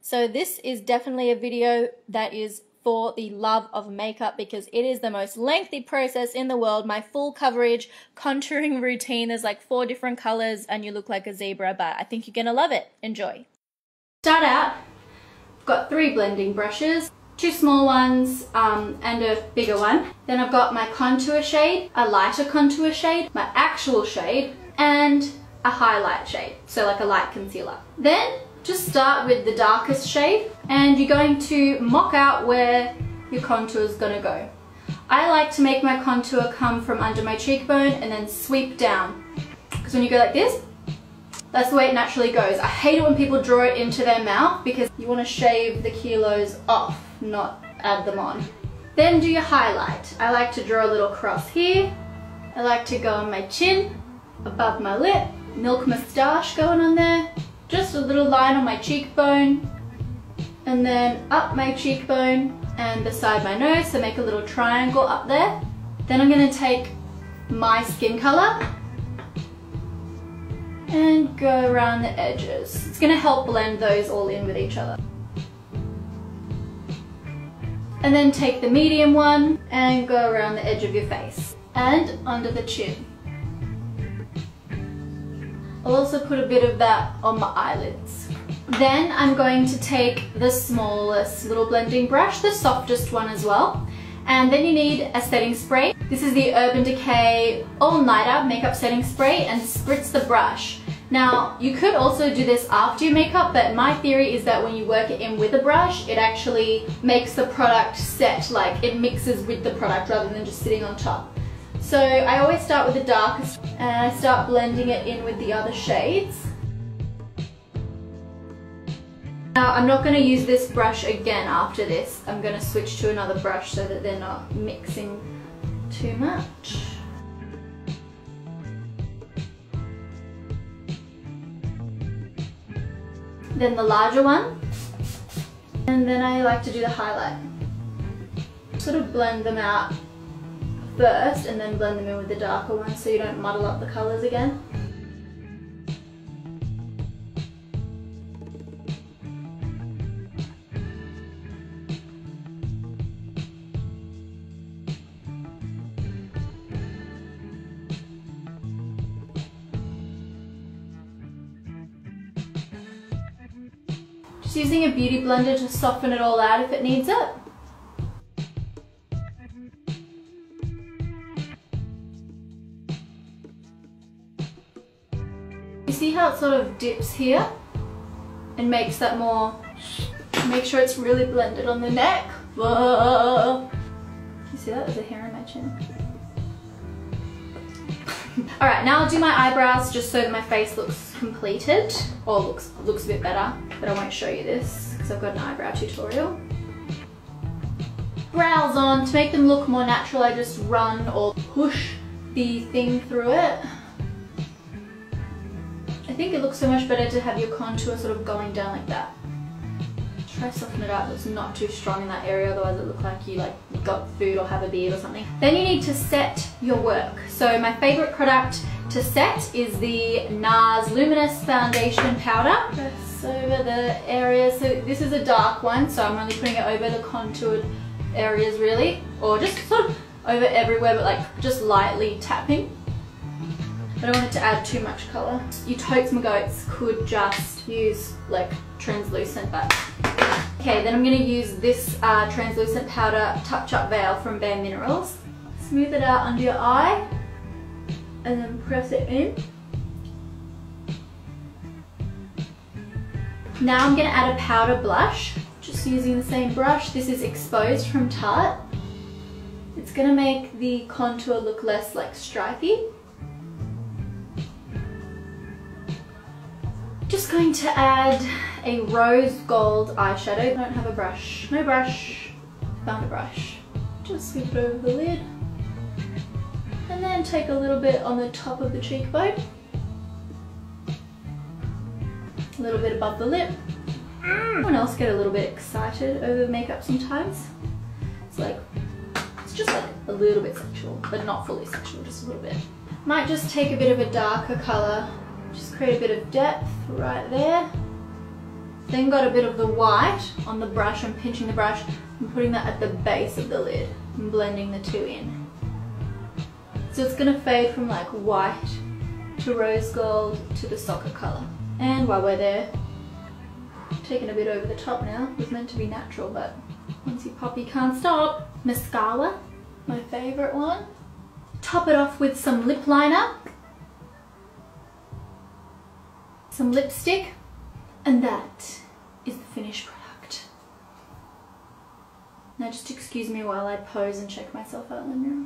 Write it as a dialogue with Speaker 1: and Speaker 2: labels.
Speaker 1: So this is definitely a video that is for the love of makeup because it is the most lengthy process in the world. My full coverage contouring routine, there's like 4 different colors and you look like a zebra, but I think you're gonna love it. Enjoy. Start out, I've got 3 blending brushes, 2 small ones and a bigger one. Then I've got my contour shade, a lighter contour shade, my actual shade, and a highlight shade, so like a light concealer. Then just start with the darkest shade and you're going to mock out where your contour is going to go. I like to make my contour come from under my cheekbone and then sweep down, because when you go like this, that's the way it naturally goes. I hate it when people draw it into their mouth because you want to shave the kilos off, not add them on. Then do your highlight. I like to draw a little cross here. I like to go on my chin, above my lip, milk moustache going on there. Just a little line on my cheekbone and then up my cheekbone and beside my nose, so make a little triangle up there. Then I'm going to take my skin color and go around the edges. It's going to help blend those all in with each other. And then take the medium one and go around the edge of your face and under the chin. I'll also put a bit of that on my eyelids. Then I'm going to take the smallest little blending brush, the softest one as well. And then you need a setting spray. This is the Urban Decay All Nighter Makeup Setting Spray, and spritz the brush. Now, you could also do this after your makeup, but my theory is that when you work it in with a brush, it actually makes the product set, like it mixes with the product rather than just sitting on top. So I always start with the darkest and I start blending it in with the other shades. Now I'm not going to use this brush again after this. I'm going to switch to another brush so that they're not mixing too much. Then the larger one. And then I like to do the highlight. Sort of blend them out first and then blend them in with the darker one so you don't muddle up the colours again. Just using a beauty blender to soften it all out if it needs it. You see how it sort of dips here and makes that more, make sure it's really blended on the neck. Whoa. You see that? There's a hair in my chin. Alright, now I'll do my eyebrows just so that my face looks completed, or looks a bit better, but I won't show you this because I've got an eyebrow tutorial. Brows on. To make them look more natural, I just run or push the thing through it. I think it looks so much better to have your contour sort of going down like that. Try to soften it out so it's not too strong in that area, otherwise it looks like you got food or have a beard or something. Then you need to set your work. So my favourite product to set is the NARS Luminous Foundation Powder. Press over the areas. So this is a dark one, so I'm only putting it over the contoured areas really, or just sort of over everywhere, but like just lightly tapping. I don't want it to add too much colour. You totes my goats could just use like translucent, but okay, then I'm going to use this translucent powder Touch Up Veil from Bare Minerals. Smooth it out under your eye and then press it in. Now I'm going to add a powder blush, just using the same brush. This is Exposed from Tarte. It's going to make the contour look less like stripy. Just going to add a rose gold eyeshadow. I don't have a brush. No brush. Found a brush. Just sweep it over the lid. And then take a little bit on the top of the cheekbone. A little bit above the lip. Everyone else get a little bit excited over makeup sometimes. It's just like a little bit sexual, but not fully sexual, just a little bit. Might just take a bit of a darker colour. Just create a bit of depth right there. Then got a bit of the white on the brush. I'm pinching the brush and putting that at the base of the lid and blending the two in. So it's gonna fade from like white to rose gold to the soccer color. And while we're there, taking a bit over the top now. It was meant to be natural, but once you pop, you can't stop. Mascara, my favorite one. Top it off with some lip liner, some lipstick, and that is the finished product. Now just excuse me while I pose and check myself out in the mirror.